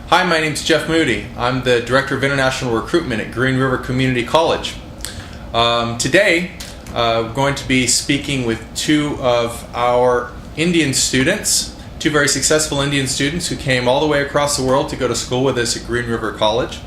Hi, my name's Jeff Moody. I'm the Director of International Recruitment at Green River Community College. Today, we're going to be speaking with two of our Indian students, two very successful Indian students who came all the way across the world to go to school with us at Green River College.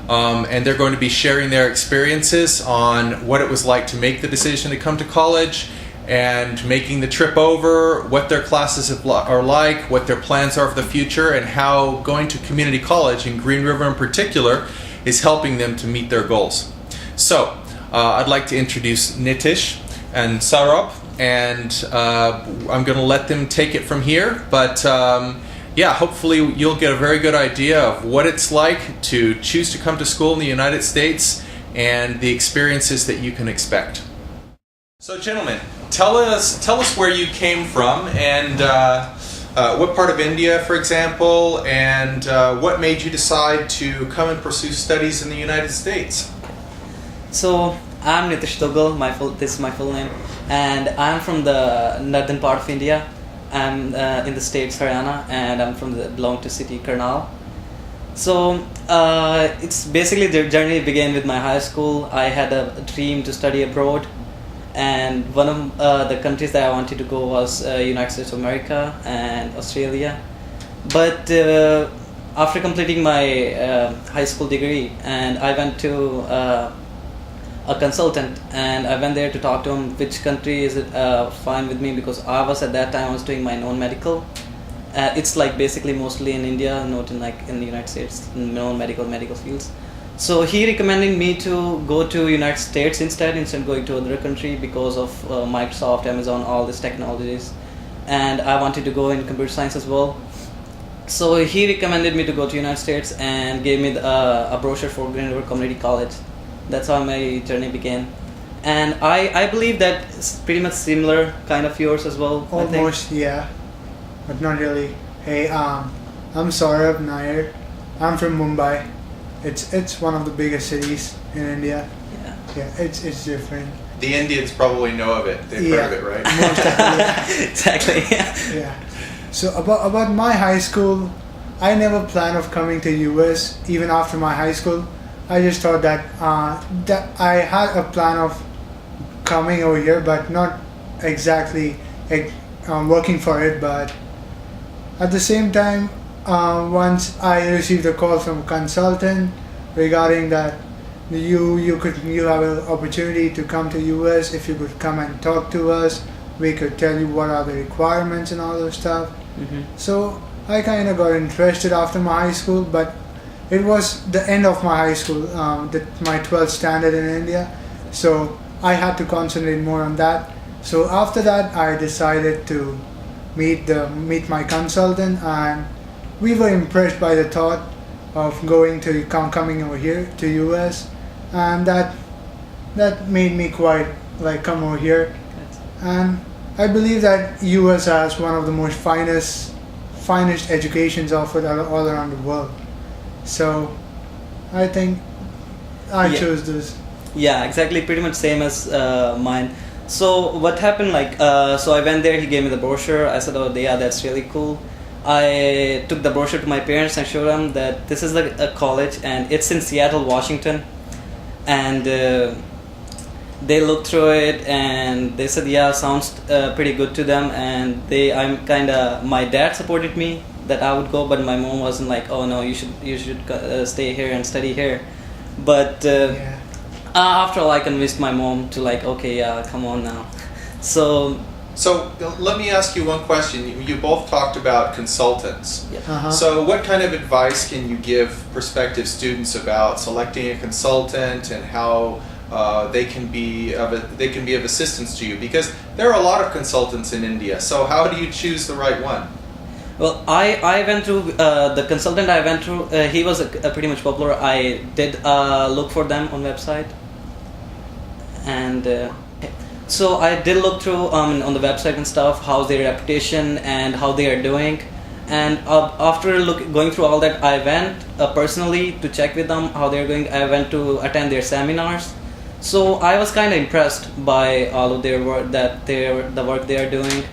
And they're going to be sharing their experiences on what it was like to make the decision to come to college and making the trip over, what their classes are like, what their plans are for the future, and how going to community college, in Green River in particular, is helping them to meet their goals. So, I'd like to introduce Nitish and Saurabh, and I'm going to let them take it from here, but hopefully you'll get a very good idea of what it's like to choose to come to school in the United States and the experiences that you can expect. So, gentlemen, tell us where you came from and what part of India, for example, and what made you decide to come and pursue studies in the United States. So, I'm Nitish. This is my full name, and I'm from the northern part of India. I'm in the states Haryana, and I'm belong to city Karnal. So it's basically the journey began with my high school. I had a dream to study abroad, and one of the countries that I wanted to go was United States of America and Australia. But after completing my high school degree, and I went to a consultant, and I went there to talk to him which country is it fine with me, because I was at that time I was doing my non-medical. It's like basically mostly in India, not in the United States, non-medical fields. So he recommended me to go to United States instead of going to other country because of Microsoft, Amazon, all these technologies, and I wanted to go in computer science as well. So he recommended me to go to United States and gave me a brochure for Green River Community College. That's how my journey began, and I believe that it's pretty much similar kind of yours as well. Almost, yeah, but not really. Hey, I'm Saurabh Nair. I'm from Mumbai. It's one of the biggest cities in India. Yeah, it's different. The Indians probably know of it. They've heard of it, right? Most definitely. Exactly. Yeah. So about my high school, I never planned of coming to US even after my high school. I just thought that I had a plan of coming over here, but not exactly working for it. But at the same time, once I received a call from a consultant regarding that you have an opportunity to come to US. If you could come and talk to us, we could tell you what are the requirements and all those stuff. Mm-hmm. So I kind of got interested after my high school, but it was the end of my high school, my 12th standard in India, so I had to concentrate more on that. So after that, I decided to meet my consultant, and we were impressed by the thought of coming over here to US, and that made me quite come over here. And I believe that US has one of the most finest educations offered all around the world. So, I think I chose this. Yeah, exactly. Pretty much same as mine. So what happened? So I went there. He gave me the brochure. I said, "Oh, yeah, that's really cool." I took the brochure to my parents and showed them that this is a college, and it's in Seattle, Washington. And they looked through it, and they said, "Yeah, sounds pretty good to them." And my dad supported me that I would go, but my mom wasn't like, "Oh no, you should stay here and study here." But after all, I convinced my mom to okay, yeah, come on now. So let me ask you one question. You both talked about consultants. Yeah. Uh-huh. So what kind of advice can you give prospective students about selecting a consultant and how they can be of assistance to you? Because there are a lot of consultants in India. So how do you choose the right one? Well, I went through the consultant I went through. He was pretty much popular. I did look for them on website, and so I did look through on the website and stuff, how's their reputation and how they are doing. And after going through all that, I went personally to check with them how they're going. I went to attend their seminars. So I was kind of impressed by all of their work, the work they are doing.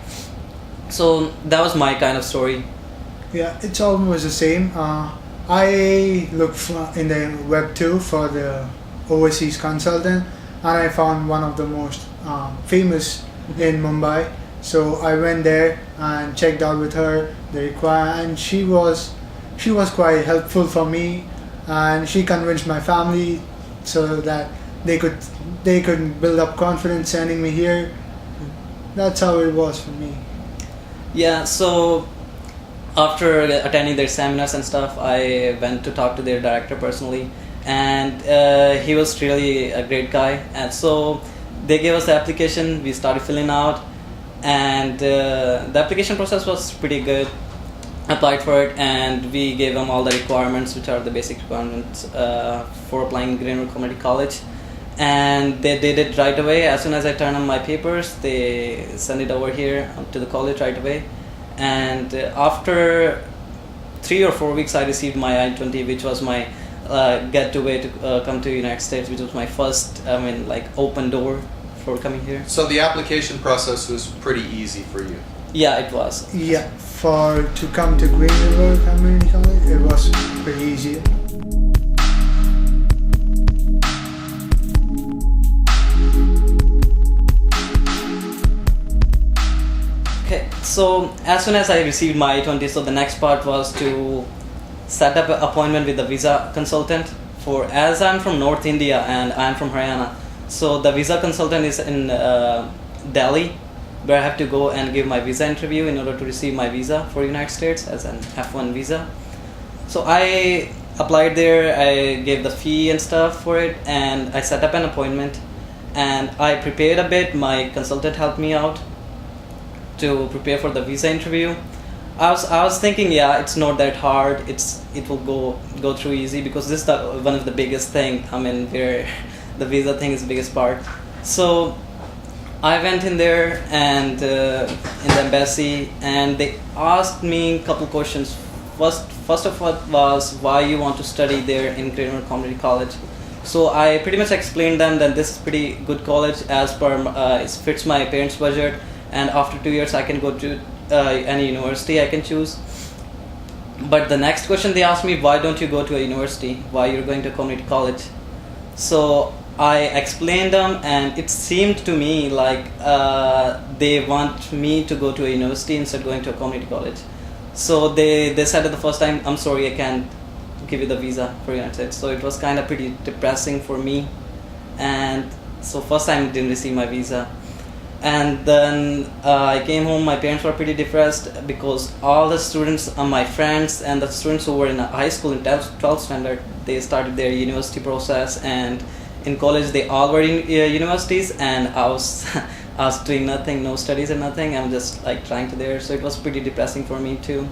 So that was my kind of story. Yeah, it's almost the same. I looked in the web too for the overseas consultant, and I found one of the most famous in Mumbai. So I went there and checked out with her the require, and she was quite helpful for me, and she convinced my family so that they could build up confidence sending me here. That's how it was for me. Yeah, so after attending their seminars and stuff, I went to talk to their director personally, and he was really a great guy. And so they gave us the application, we started filling out, and the application process was pretty good. Applied for it, and we gave them all the requirements, which are the basic requirements for applying Green River Community College. And they did it right away. As soon as I turned on my papers, they sent it over here to the college right away. And after 3 or 4 weeks, I received my I-20, which was my get-to-way to come to the United States, which was my first, open door for coming here. So the application process was pretty easy for you. Yeah, it was. Yeah, to come to Green River Community College, it was pretty easy. Okay, so as soon as I received my I-20, so the next part was to set up an appointment with the visa consultant. As I'm from North India and I'm from Haryana, so the visa consultant is in Delhi, where I have to go and give my visa interview in order to receive my visa for United States as an F1 visa. So I applied there, I gave the fee and stuff for it, and I set up an appointment, and I prepared a bit. My consultant helped me out to prepare for the visa interview. I was thinking, yeah, it's not that hard. It will go through easy, because this is one of the biggest thing. Where the visa thing is the biggest part. So I went in there and in the embassy, and they asked me a couple questions. First of all was why you want to study there in Green River Community College. So I pretty much explained them that this is pretty good college as per it fits my parents' budget, and after 2 years I can go to any university I can choose. But the next question they asked me, why don't you go to a university? Why you're going to community college? So I explained them, and it seemed to me like they want me to go to a university instead of going to a community college. So they said at the first time, I'm sorry, I can't give you the visa for United States. So it was kind of pretty depressing for me. And so first time I didn't receive my visa. And then I came home, my parents were pretty depressed, because all the students, my friends and the students who were in high school in 12th standard, they started their university process, and in college they all were in universities, and I was I was doing nothing, no studies and nothing. I'm just like trying to there. So it was pretty depressing for me too.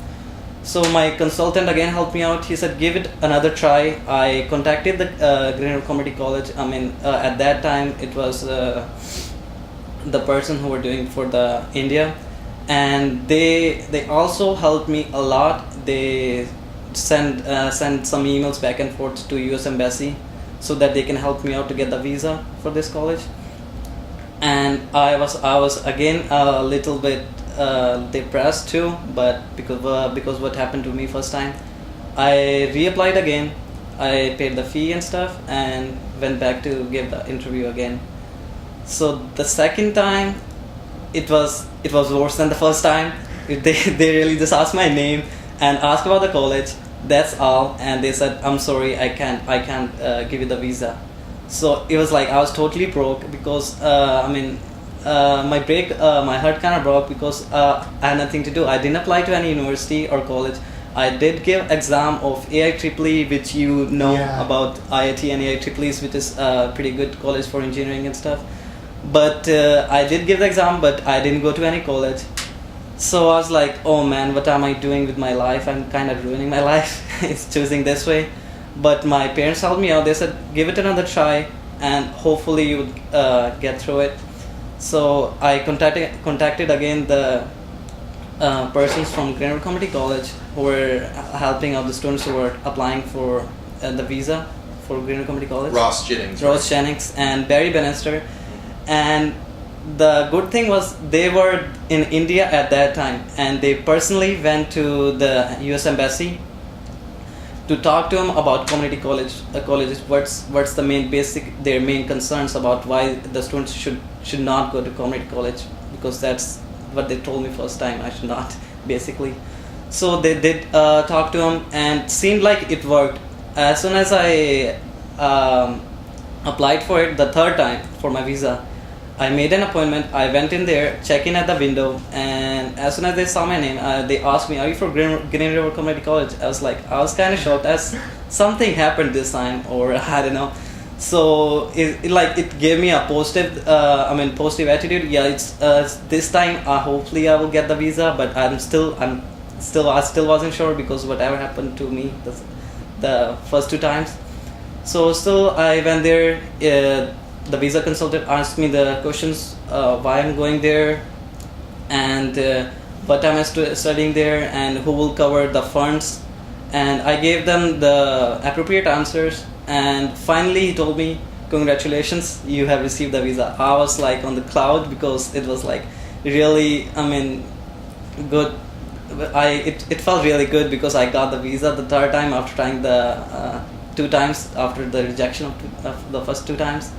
So my consultant again helped me out. He said, give it another try. I contacted the Green River Community College. At that time it was the person who were doing for the India, and they also helped me a lot. They send some emails back and forth to US Embassy so that they can help me out to get the visa for this college. And I was again a little bit depressed too, but because what happened to me first time, I reapplied again. I paid the fee and stuff and went back to give the interview again. So the second time, it was worse than the first time. They really just asked my name and asked about the college. That's all, and they said, I'm sorry, I can't give you the visa. So it was like I was totally broke, because my heart kind of broke, because I had nothing to do. I didn't apply to any university or college. I did give exam of AIEEE, which you know about IIT and AIEEE, which is a pretty good college for engineering and stuff. But I did give the exam, but I didn't go to any college. So I was like, oh man, what am I doing with my life? I'm kind of ruining my life. It's choosing this way. But my parents helped me out. They said, give it another try, and hopefully you would get through it. So I contacted again the persons from Green River Community College who were helping out the students who were applying for the visa for Green River Community College. Ross Jennings. Ross Jennings and Barry Bannister. And the good thing was they were in India at that time, and they personally went to the US Embassy to talk to them about community colleges. What's the their main concerns about why the students should not go to community college, because that's what they told me first time I should not basically. So they did talk to them, and seemed like it worked. As soon as I applied for it the third time for my visa, I made an appointment. I went in there, check in at the window, and as soon as they saw my name, they asked me, "Are you from Green River Community College?" I was kind of shocked, as something happened this time, or I don't know. So it gave me a positive attitude. Yeah, it's this time. Hopefully, I will get the visa, but I still wasn't sure, because whatever happened to me the first two times. So still, I went there. The visa consultant asked me the questions, why I'm going there, and what am I studying there, and who will cover the funds, and I gave them the appropriate answers, and finally he told me, "Congratulations, you have received the visa." I was like on the cloud, because it was like really, good. It felt really good, because I got the visa the third time after trying the two times after the rejection of the first two times.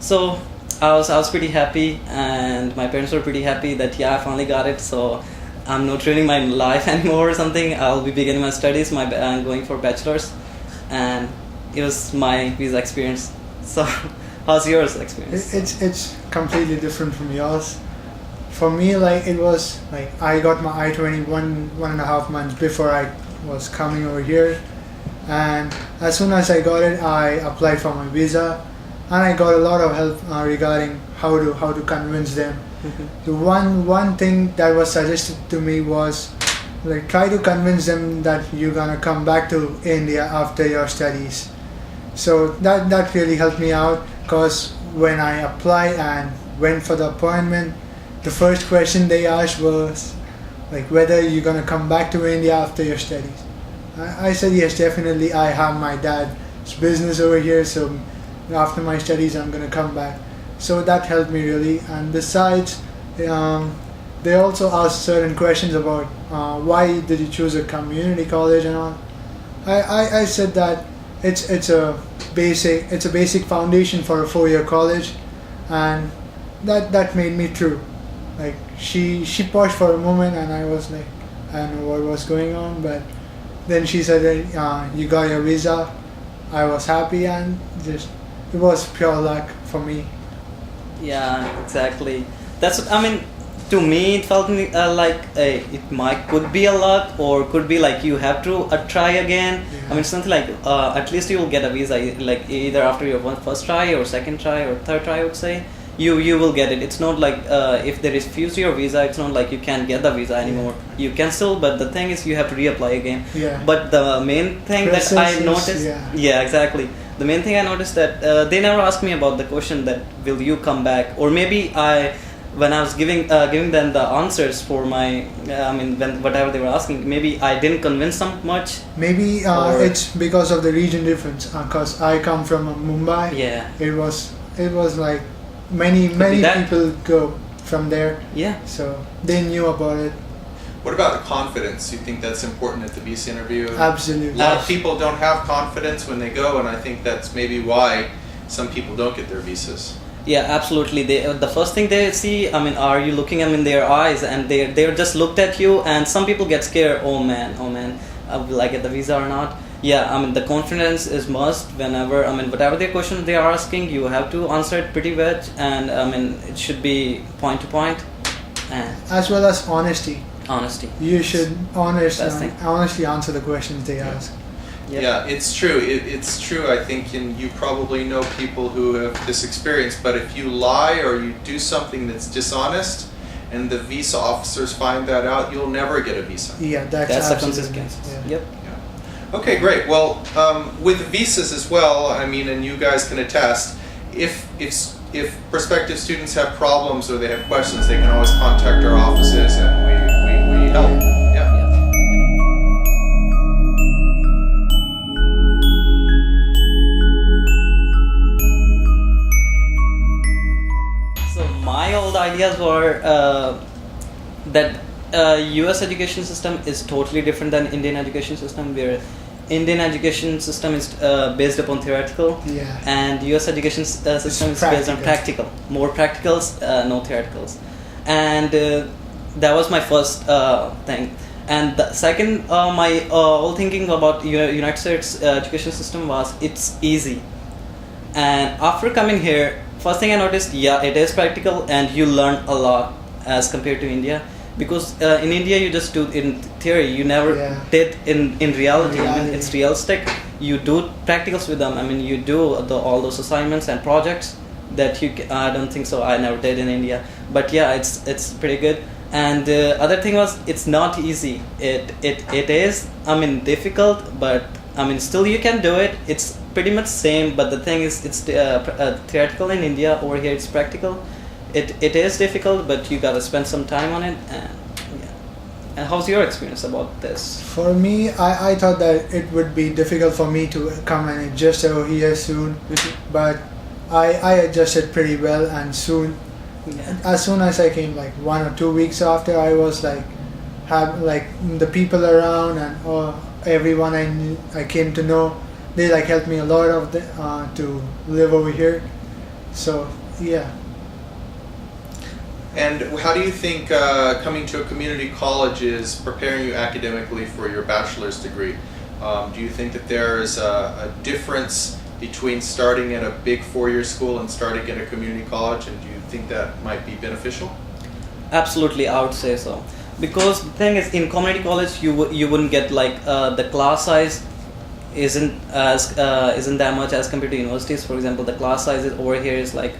So I was pretty happy, and my parents were pretty happy that I finally got it. So I'm not ruining my life anymore or something. I'll be beginning my studies. I'm going for bachelor's, and it was my visa experience. So how's yours experience? It's completely different from yours. For me, like, it was like I got my I-20 one and a half months before I was coming over here, and as soon as I got it, I applied for my visa. And I got a lot of help regarding how to convince them. The one thing that was suggested to me was, like, try to convince them that you're gonna come back to India after your studies. So that really helped me out, because when I applied and went for the appointment, the first question they asked was like whether you're gonna come back to India after your studies. I said yes, definitely. I have my dad's business over here, so after my studies I'm gonna come back. So that helped me really. And besides, they also asked certain questions about why did you choose a community college and all. I said that it's a basic foundation for a 4-year college, and that made me true. Like, she paused for a moment, and I was like, I don't know what was going on, but then she said that you got your visa. I was happy, and just it was pure luck for me. Yeah, exactly. To me it felt like could be a luck, or could be like you have to try again. Yeah. Something like at least you will get a visa, like either after your first try or second try or third try, I would say. You will get it. It's not like if they refuse your visa, it's not like you can't get the visa anymore. You can still, but the thing is you have to reapply again. Yeah. But the main thing that I noticed, exactly. The main thing I noticed that they never asked me about the question that will you come back, or maybe when I was giving them the answers for my whatever they were asking, maybe I didn't convince them much. Maybe it's because of the region difference. Because I come from Mumbai. Yeah. It was like many people go from there. Yeah. So they knew about it. What about the confidence? You think that's important at the visa interview? Absolutely. A lot of people don't have confidence when they go, and I think that's maybe why some people don't get their visas. Yeah, absolutely. The first thing they see, are you looking them in their eyes, and they're just looked at you, and some people get scared. Oh man, will I get the visa or not? Yeah, the confidence is must whenever, whatever their question they are asking, you have to answer it pretty well, and it should be point to point. As well as honesty. Honesty. You should honestly answer the questions they ask. Yep. Yeah, it's true. It's true, I think, and you probably know people who have this experience, but if you lie or you do something that's dishonest and the visa officers find that out, you'll never get a visa. Yeah, that's the consequence. Yeah. Yep. Okay, great. Well, with visas as well, and you guys can attest, if prospective students have problems or they have questions, they can always contact our offices, and we help. Yeah. So my old ideas were that US education system is totally different than Indian education system, where Indian education system is based upon theoretical, Yeah. and US education system is based on practical. More practicals, no theoreticals. And that was my first thing. And the second, my whole thinking about United States education system was it's easy. And after coming here, first thing I noticed, yeah, it is practical and you learn a lot as compared to India. Because in India you just do in theory, you never did in reality. I mean, it's realistic. You do practicals with them. I mean, you do all those assignments and projects that I don't think so. I never did in India. But yeah, it's pretty good. And the other thing was, it's not easy. It is, I mean, difficult, but I mean, still you can do it. It's pretty much same, but the thing is, it's theoretical in India. Over here, it's practical. It is difficult, but you gotta spend some time on it. And yeah. And how's your experience about this? For me, I thought that it would be difficult for me to come and adjust over here soon, but I adjusted pretty well, and soon, as soon as I came, like 1 or 2 weeks after, I was like, have like the people around and everyone I came to know, they like helped me a lot of to live over here. So yeah. And how do you think coming to a community college is preparing you academically for your bachelor's degree? Do you think that there is a difference between starting at a big 4-year school and starting at a community college, and do you think that might be beneficial? Absolutely, I would say so. Because the thing is, in community college, you wouldn't get like the class size isn't that much as compared to universities. For example, the class size over here is like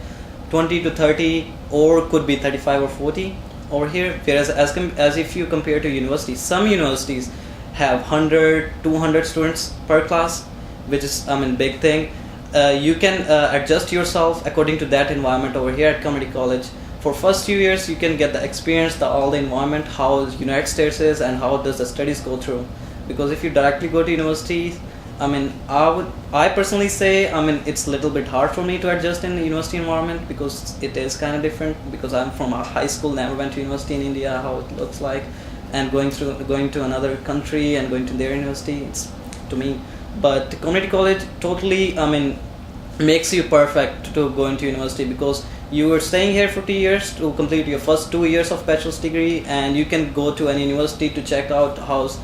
20 to 30, or could be 35 or 40 over here. Whereas as if you compare to universities, some universities have 100, 200 students per class, which is, I mean, big thing. You can adjust yourself according to that environment over here at community college. For first few years, you can get the experience, all the environment, how United States is, and how does the studies go through. Because if you directly go to university, I mean, I personally say, I mean, it's a little bit hard for me to adjust in the university environment, because it is kind of different, because I'm from a high school, never went to university in India, how it looks like, and going to another country and going to their university, it's to me. But community college totally, I mean, makes you perfect to go into university, because you are staying here for 2 years to complete your first 2 years of bachelor's degree, and you can go to any university to check out how's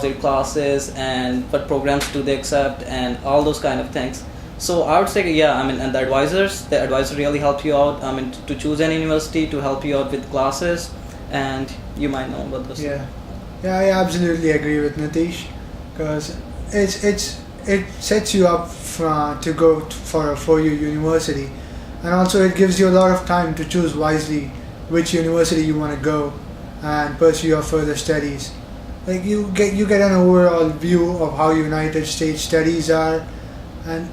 their classes and what programs do they accept and all those kind of things. So I would say, yeah, I mean, and the advisor really helped you out, I mean, to choose any university to help you out with classes, and you might know about this. Yeah, I absolutely agree with Nitish, because it sets you up to go for a 4-year university, and also it gives you a lot of time to choose wisely which university you want to go and pursue your further studies. Like you get an overall view of how United States studies are, and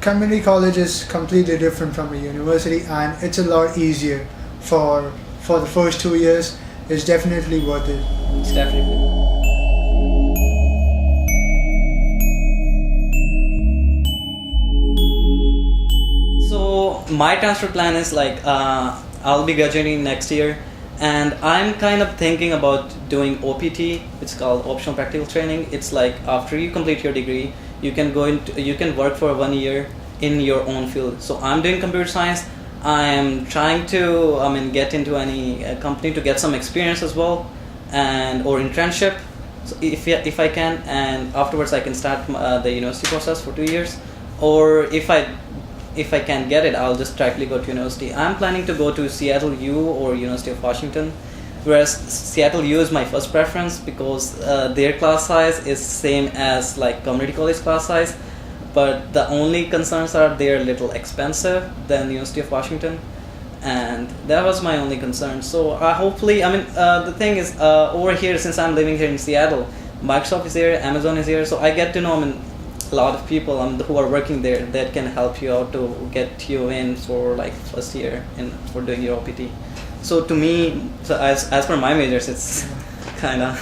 community college is completely different from a university, and it's a lot easier for the first 2 years. It's definitely worth it. It's definitely. So my transfer plan is like I'll be graduating next year, and I'm kind of thinking about doing OPT. It's called optional practical training. It's like after you complete your degree, you can work for 1 year in your own field. So I'm doing computer science. I am trying to get into any company to get some experience as well, or internship, so if I can, and afterwards I can start the university process for 2 years, or if I can't get it, I'll just directly go to university. I'm planning to go to Seattle U or University of Washington, whereas Seattle U is my first preference, because their class size is same as like community college class size, but the only concerns are they're a little expensive than University of Washington, and that was my only concern. So hopefully, the thing is, over here, since I'm living here in Seattle, Microsoft is here, Amazon is here, so I get to know a lot of people who are working there that can help you out to get you in for like first year for doing your OPT. So to me, so as per my majors, it's kind of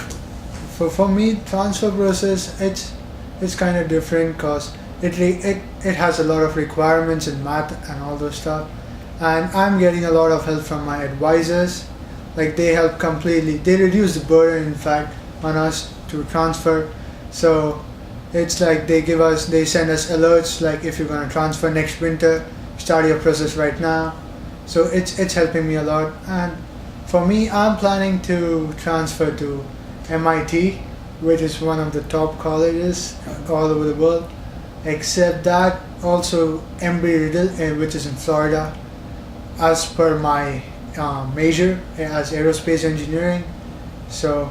for me, transfer process, it's kind of different, because it has a lot of requirements in math and all those stuff, and I'm getting a lot of help from my advisors. Like they help completely, they reduce the burden in fact on us to transfer. So It's like they send us alerts like if you're gonna transfer next winter, start your process right now. So it's helping me a lot. And for me, I'm planning to transfer to MIT, which is one of the top colleges all over the world. Except that also Embry-Riddle, which is in Florida, as per my major as aerospace engineering. So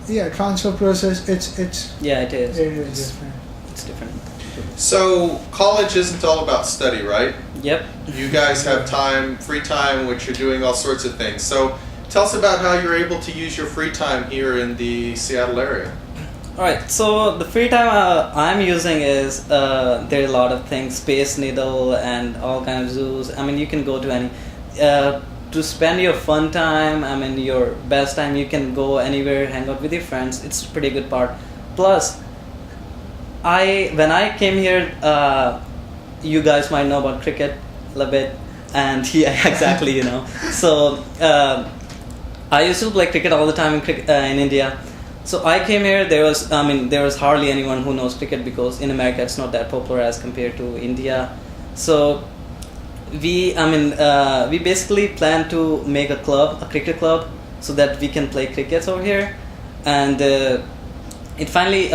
yeah, transfer process it's Yeah, it is. it is different. It's different. So college isn't all about study, right? Yep. You guys have time, free time, which you're doing all sorts of things. So tell us about how you're able to use your free time here in the Seattle area. Alright, so the free time I'm using is there are a lot of things, Space Needle and all kind of zoos. I mean, you can go to any to spend your fun time. I mean, your best time. You can go anywhere, hang out with your friends. It's a pretty good part. Plus, when I came here, you guys might know about cricket a little bit, and yeah, exactly, you know. So I used to play cricket all the time in India. So I came here. There was hardly anyone who knows cricket because in America it's not that popular as compared to India. So we basically plan to make a cricket club, so that we can play cricket over here, and it finally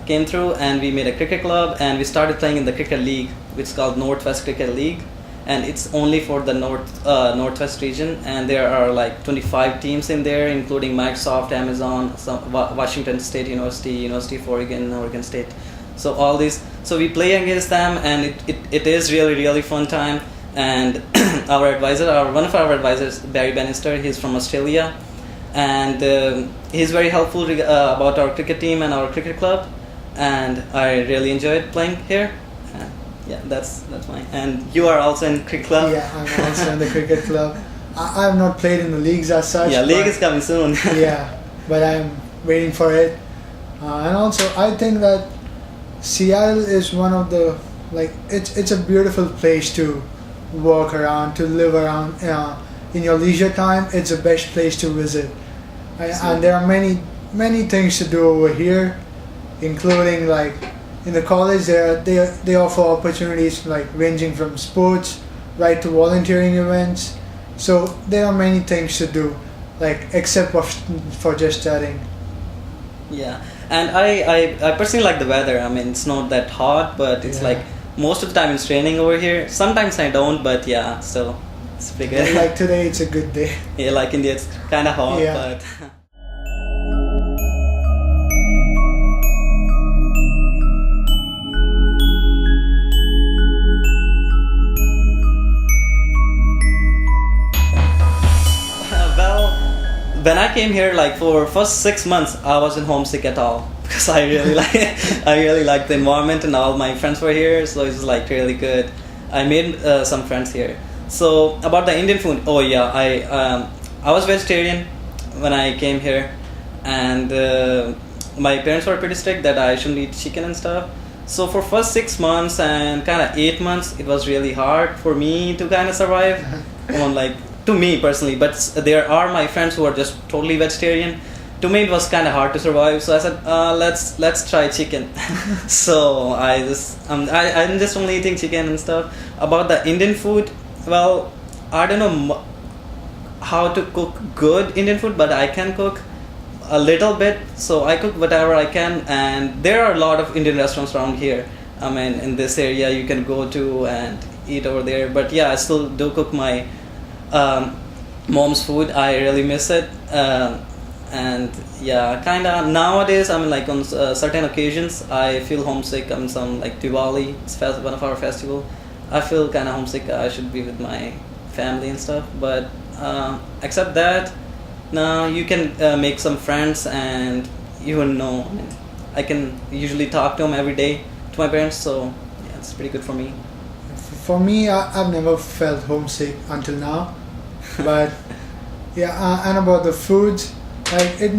came through, and we made a cricket club, and we started playing in the cricket league, which is called Northwest Cricket League, and it's only for the Northwest region, and there are like 25 teams in there, including Microsoft, Amazon, Washington State University, University of Oregon State. So all these, so we play against them, and it is really fun time. And one of our advisors, Barry Bannister, he's from Australia, and he's very helpful about our cricket team and our cricket club, and I really enjoyed playing here. Yeah, that's mine. And you are also in cricket club? Yeah, I'm also in the cricket club. I have not played in the leagues as such. Yeah, league is coming soon. Yeah, but I'm waiting for it. And also, I think that Seattle is one of the, it's a beautiful place to walk around, to live around. In your leisure time, it's the best place to visit. And there are many things to do over here, including in the college they offer opportunities ranging from sports right to volunteering events. So there are many things to do, except for just studying. Yeah, and I personally like the weather. I mean, it's not that hot, but it's most of the time it's raining over here. Sometimes I don't, but yeah, still it's pretty good. Like today, it's a good day. Yeah, like India, it's kind of hot, Yeah. but. When I came here, for first 6 months, I wasn't homesick at all because I really like the environment, and all my friends were here, so it was really good. I made some friends here. So about the Indian food, oh yeah, I was vegetarian when I came here, and my parents were pretty strict that I shouldn't eat chicken and stuff. So for first 6 months and kind of 8 months, it was really hard for me to kind of survive on to me personally, but there are my friends who are just totally vegetarian. To me, it was kind of hard to survive, so I said, let's try chicken. So I'm just only eating chicken and stuff. About the Indian food, well, I don't know how to cook good Indian food, but I can cook a little bit. So I cook whatever I can, and there are a lot of Indian restaurants around here. I mean, in this area, you can go to and eat over there. But yeah, I still do cook my mom's food. I really miss it, and yeah, kind of nowadays. I mean, on certain occasions, I feel homesick. On some Diwali, it's one of our festival. I feel kind of homesick. I should be with my family and stuff. But except that, now you can make some friends, and you will know. I mean, I can usually talk to them every day to my parents, so yeah, it's pretty good for me. For me, I've never felt homesick until now. But yeah, and about the foods, it's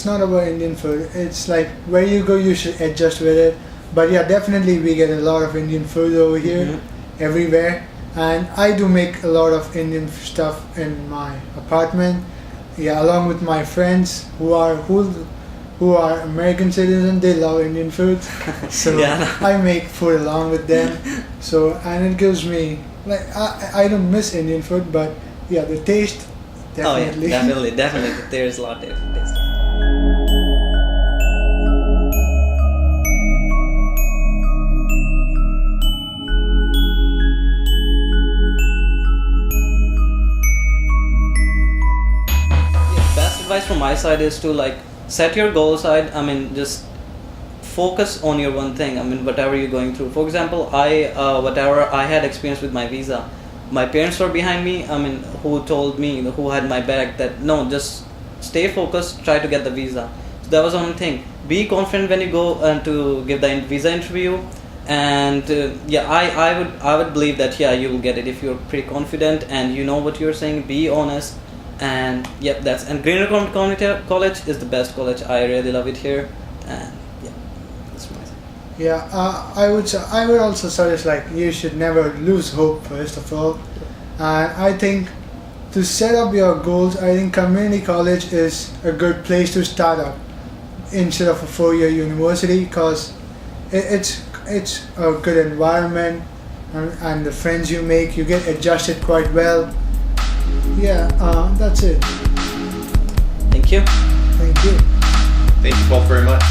not about Indian food. It's where you go, you should adjust with it. But yeah, definitely we get a lot of Indian food over here, everywhere. And I do make a lot of Indian stuff in my apartment. Yeah, along with my friends who who are American citizens, they love Indian food. So Yeah. I make food along with them. So, and it gives me, like, I don't miss Indian food, but yeah, the taste, definitely. Oh yeah, definitely. There's a lot of taste. Best advice from my side is to like set your goal aside. I mean, just focus on your one thing. I mean, whatever you're going through. For example, whatever I had experience with my visa, my parents were behind me. I mean, who told me, who had my back, that no, just stay focused, try to get the visa. So that was one thing. Be confident when you go to give the visa interview. And yeah, I would believe that yeah, you will get it if you're pretty confident and you know what you're saying. Be honest. And yep, and Green River Community College is the best college. I really love it here, and yeah, that's my thing. Yeah, I would also suggest, like, you should never lose hope, first of all. And I think to set up your goals, I think community college is a good place to start up instead of a 4-year university, because it's a good environment, and the friends you make, you get adjusted quite well. Yeah, that's it. Thank you. Thank you. Thank you both very much.